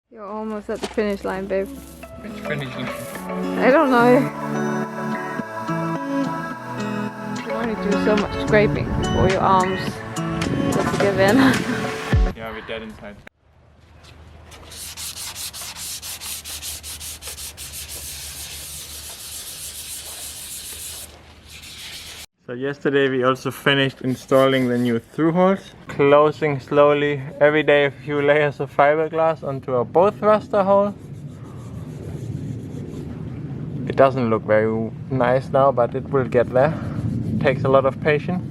You're almost at the finish line, babe. Which finish line? I don't know. You can only do so much scraping before your arms just give in. Yeah, we're dead inside. So yesterday we also finished installing the new through holes, closing slowly every day a few layers of fiberglass onto a boat thruster hole. It doesn't look very nice now, but it will get there. It takes a lot of patience.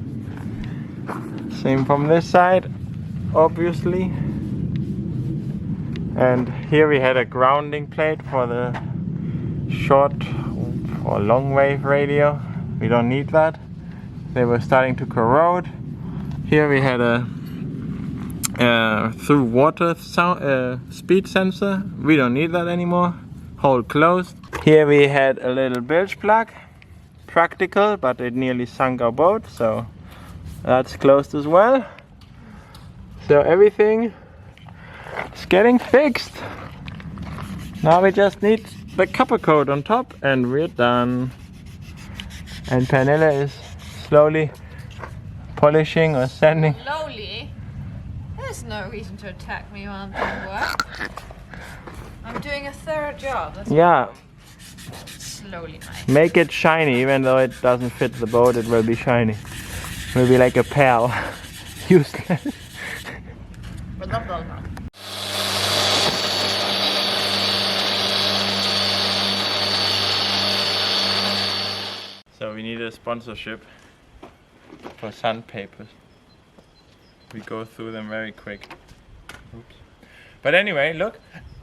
Same from this side, obviously. And here we had a grounding plate for the short or long wave radio. We don't need that. They were starting to corrode. Here we had a through water sound, speed sensor. We don't need that anymore. Hole closed. Here we had a little bilge plug. Practical, but it nearly sunk our boat, so that's closed as well. So everything is getting fixed. Now we just need the copper coat on top and we're done. And Pernilla is slowly polishing or sanding. Slowly? There's no reason to attack me while I'm doing work. I'm doing a thorough job. That's Yeah. Slowly, mate. Make it shiny, even though it doesn't fit the boat, it will be shiny. It will be like a pearl. Useless. So we need a sponsorship for sandpapers. We go through them very quick. Oops. But anyway, look,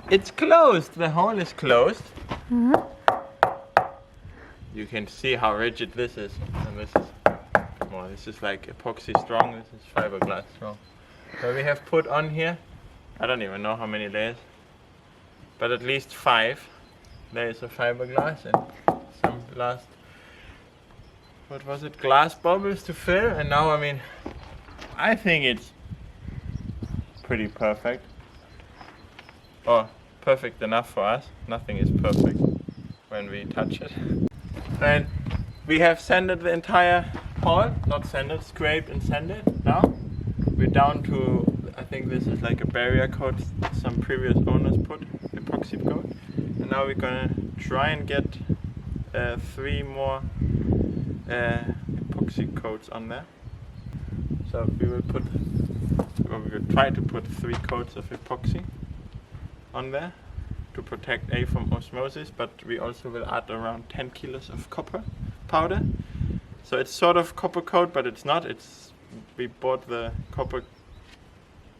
it's closed. The hole is closed. Mm-hmm. You can see how rigid this is, and this is, well, this is like epoxy strong. This is fiberglass strong. So we have put on here, I don't even know how many layers, but at least 5 layers of fiberglass and some last, what was it, glass bubbles to fill. And now, I mean, I think it's pretty perfect, or perfect enough for us. Nothing is perfect when we touch it. And we have sanded the entire hole, not sanded, scraped and sanded. Now we're down to, I think this is like a barrier coat some previous owners put, epoxy coat. And now we're gonna try and get 3 more epoxy coats on there. So we will put, or we will try to put 3 coats of epoxy on there to protect A from osmosis, but we also will add around 10 kilos of copper powder. So it's sort of copper coat, but it's not. We bought the copper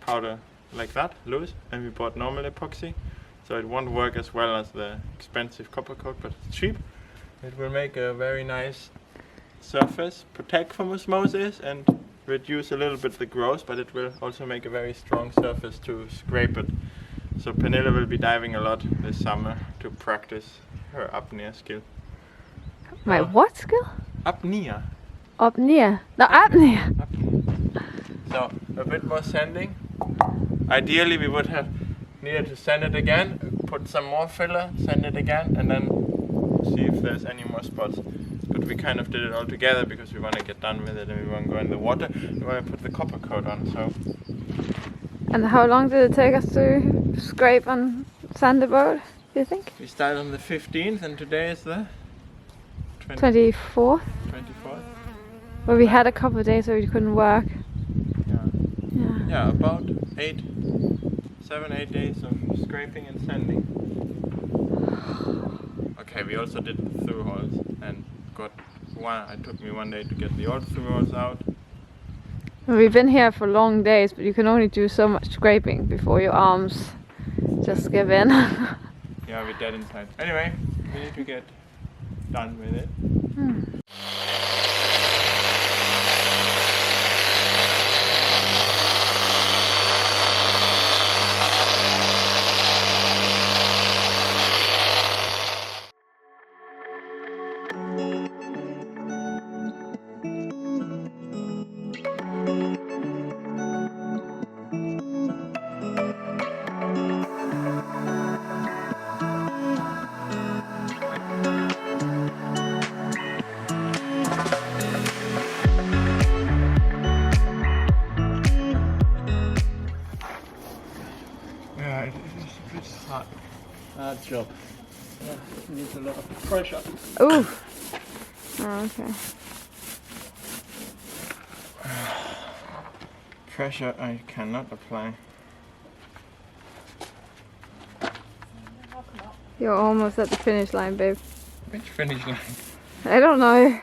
powder like that, loose, and we bought normal epoxy. So it won't work as well as the expensive copper coat, but it's cheap. It will make a very nice surface, protect from osmosis and reduce a little bit the growth, but it will also make a very strong surface to scrape it. So Pernilla will be diving a lot this summer to practice her apnea skill. My what skill? Apnea. Apnea. No, apnea. So a bit more sanding. Ideally we would have needed to sand it again, put some more filler, sand it again, and then see if there's any more spots. But we kind of did it all together because we want to get done with it and we want to go in the water. We want to put the copper coat on. So. And how long did it take us to scrape and sand the boat, do you think? We started on the 15th and today is the 24th. 24th. Well, we had a couple of days where we couldn't work. Yeah, about 7-8 days of scraping and sanding. Okay, we also did the through holes and got one. It took me 1 day to get the old through holes out. Well, we've been here for long days, but you can only do so much scraping before your arms just give in. Yeah, we're dead inside. Anyway, we need to get done with it. It's hard. Hard job. Yeah, it needs a lot of pressure. Ooh. Oh, okay. Pressure I cannot apply. You're almost at the finish line, babe. Which finish line? I don't know.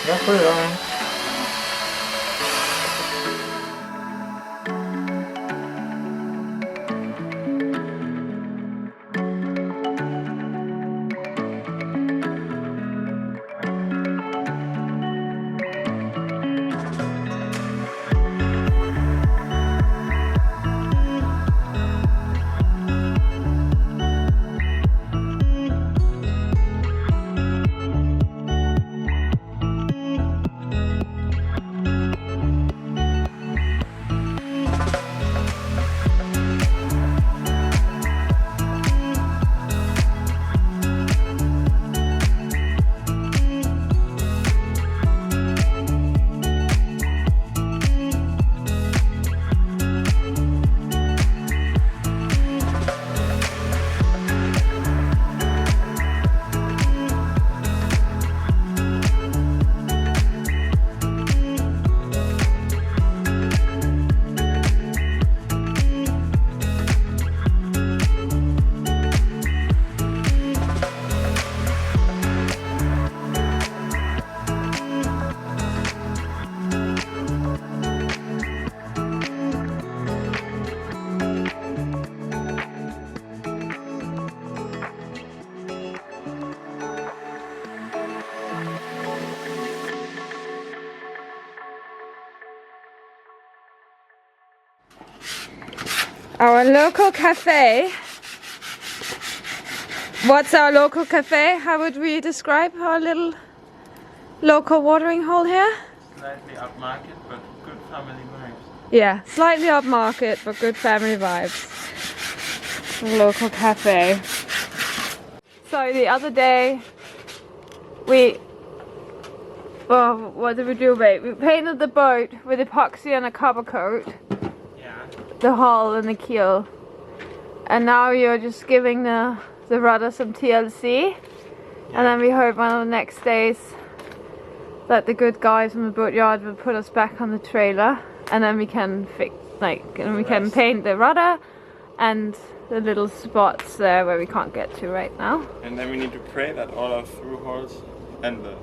Yeah, put it on. Our local cafe. What's our local cafe? How would we describe our little local watering hole here? Slightly upmarket, but good family vibes. Yeah, slightly upmarket, but good family vibes. Local cafe. So the other day, what did we do, babe? We painted the boat with epoxy and a copper coat. Yeah. The hull and the keel. And now you're just giving the rudder some TLC. And then we hope one of the next days that the good guys from the boatyard will put us back on the trailer. And then we can can paint the rudder and the little spots there where we can't get to right now. And then we need to pray that all our through holes and the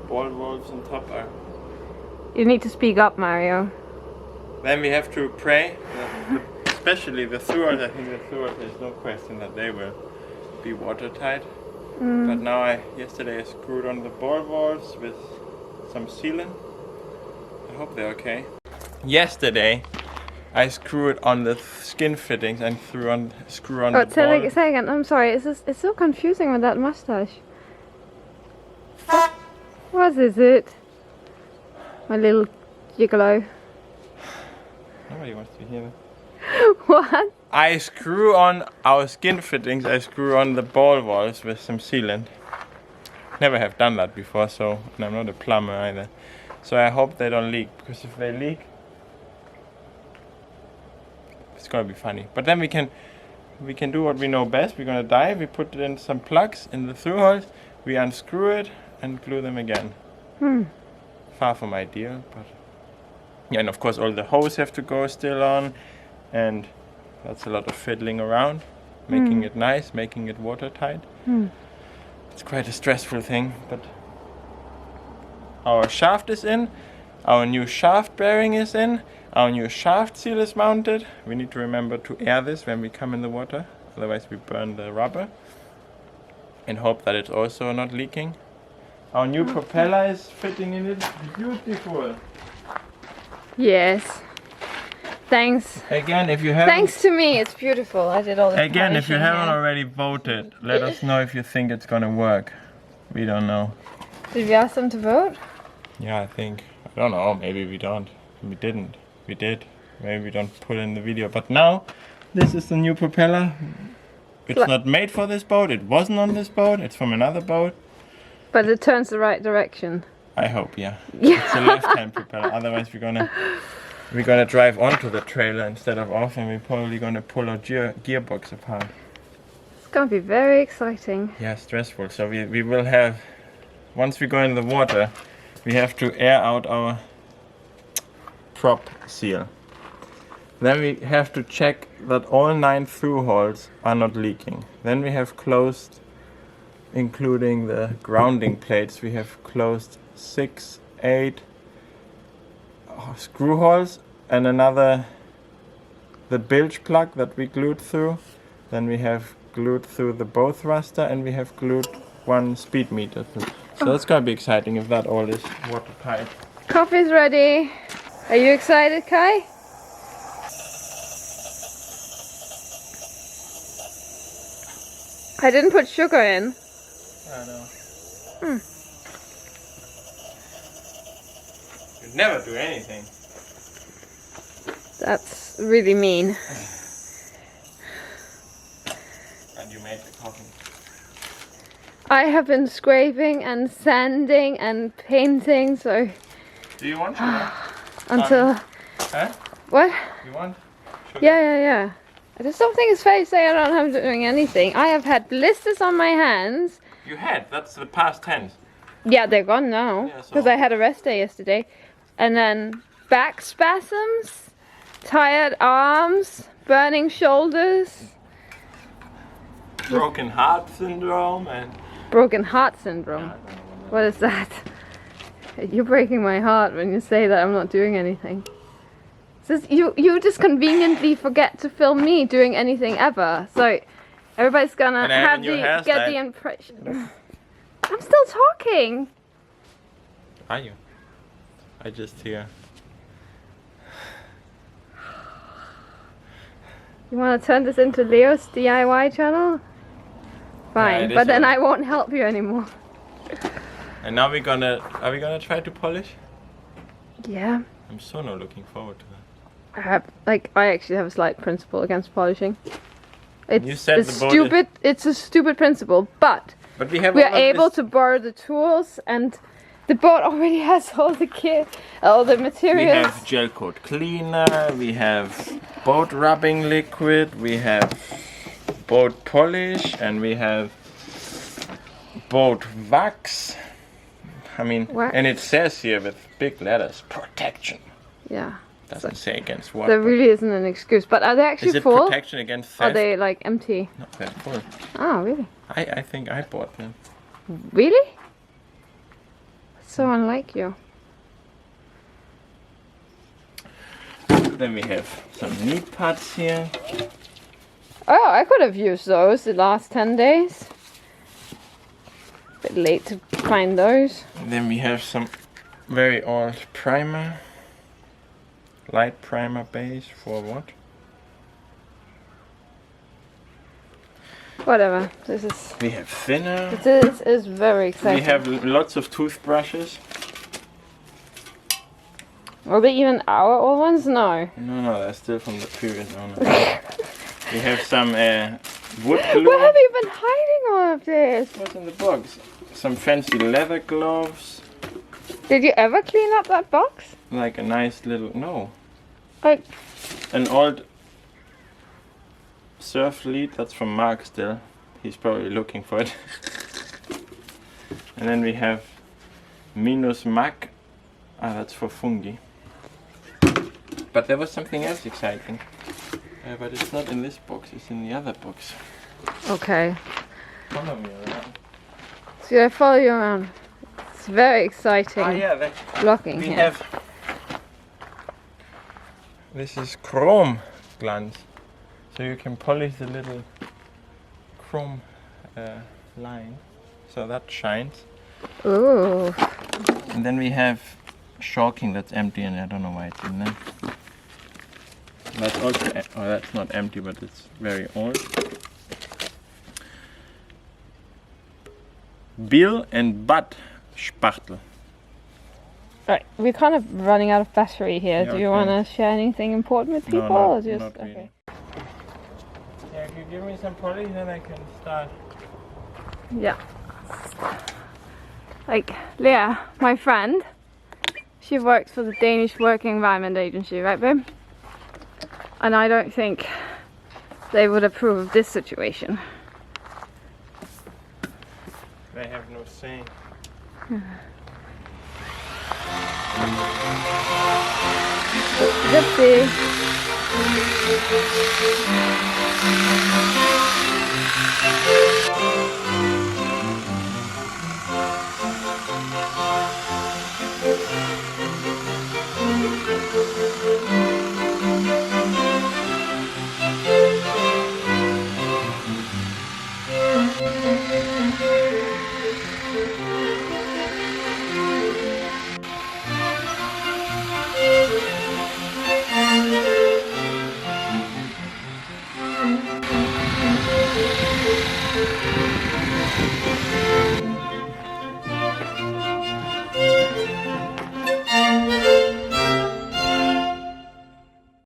ball valves on top are... You need to speak up, Mario. Then we have to pray, especially the through holes. I think the through holes, there's no question that they will be watertight. But now yesterday I screwed on the ball valves with some sealant. I hope they're okay. Yesterday I screwed on the skin fittings and screw on the ball. Say again, I'm sorry, it's so confusing with that mustache. What is it? My little gigolo. Nobody wants to hear that. What? I screw on our skin fittings, I screw on the ball valves with some sealant. Never have done that before, and I'm not a plumber either. So I hope they don't leak, because if they leak, it's gonna be funny. But then we can do what we know best. We're gonna dive, we put in some plugs in the through holes, we unscrew it and glue them again. Far from ideal, but yeah, and of course all the hose have to go still on, and that's a lot of fiddling around, making it nice, making it watertight. It's quite a stressful thing, but our shaft is in, our new shaft bearing is in, Our new shaft seal is mounted. We need to remember to air this when we come in the water, otherwise we burn the rubber. And hope that it's also not leaking. Our new propeller is fitting in it. Beautiful. Yes. Thanks. Again, if you haven't... Thanks to me, it's beautiful. I did all the Again, if you polishing haven't here. already voted, let us know if you think it's gonna work. We don't know. Did we ask them to vote? Yeah, I think. I don't know, maybe we don't. We didn't. We did. Maybe we don't put in the video. But now, this is the new propeller. It's not made for this boat. It wasn't on this boat. It's from another boat. But it turns the right direction. I hope, yeah. It's a left-hand propeller. Otherwise, we're gonna drive onto the trailer instead of off, and we're probably gonna pull our gearbox apart. It's gonna be very exciting. Yeah, stressful. So we will have, once we go in the water, we have to air out our prop seal. Then we have to check that all 9 through holes are not leaking. Then we have closed, including the grounding plates, we have closed 6, 8 screw holes and another, the bilge plug that we glued through. Then we have glued through the bow thruster, and we have glued 1 speed meter through. So that's gonna be exciting if that all is watertight. Coffee's ready. Are you excited, Kai? I didn't put sugar in. I know. You'd never do anything. That's really mean. And you made the coffee. I have been scraping and sanding and painting, so Do you want sugar? until Huh? what? You want sugar? Yeah. I just don't think it's fair to say I don't have to doing anything. I have had blisters on my hands. You had. That's the past tense. Yeah, they're gone now Yeah, so- because I had a rest day yesterday, and then back spasms, tired arms, burning shoulders, Broken heart syndrome and... broken heart syndrome. What is that? You're breaking my heart when you say that I'm not doing anything. You just conveniently forget to film me doing anything ever. So everybody's gonna And have your get the hairstyle. impression. I'm still talking. Are you? I just hear. You want to turn this into Leo's DIY channel? Fine, it is but then all- I won't help you anymore. And now are we gonna try to polish? Yeah. I'm so not looking forward to that. I actually have a slight principle against polishing. You said It's the boat stupid. It's a stupid principle, but But we have we all are of able this- to borrow the tools, and the boat already has all the gear, all the We materials. have gel coat cleaner, we have boat rubbing liquid, we have boat polish, and we have boat wax. I mean, Wax. and it says here with big letters, protection. Yeah. Doesn't say against what. There but- really isn't an excuse. But are they Is actually it full? protection against Are theft? they like empty? No, they're full. Oh, really? I think I bought them. Really? So unlike you. Then we have some neat parts here. Oh, I could have used those the last 10 days. Bit late to find those. And then we have some very old primer. Light primer base for what? Whatever. This We have thinner. is very exciting. We have lots of toothbrushes. Are they even our old ones? No. No, they're still from the previous owner. We have some wood glue. Where have you been hiding all of this? What's in the box? Some fancy leather gloves. Did you ever clean up that box? Like a nice little... No. Like, An old surf lead. That's from Mark still. He's probably looking for it. And then we have Minus Mac. Ah, that's for fungi. But there was something else exciting. But it's not in this box, it's in the other box. okay. Follow me around. So I follow you around. It's very exciting. Ah, yeah, Blocking we here. have This is chrome glance, so you can polish the little chrome line, so that shines. Ooh. And then we have shocking that's empty, and I don't know why it's in there. That's also, oh, that's not empty, but it's very old. Bill and Butt Spachtel. Right, we're kind of running out of battery here. Yeah, Do you want to share anything important with people? No, or just not really. Yeah, if you give me some polish, then I can start. Yeah. Like Leah, my friend, she works for the Danish Working Environment Agency, right babe? And I don't think they would approve of this situation. They have no say. Gypsy.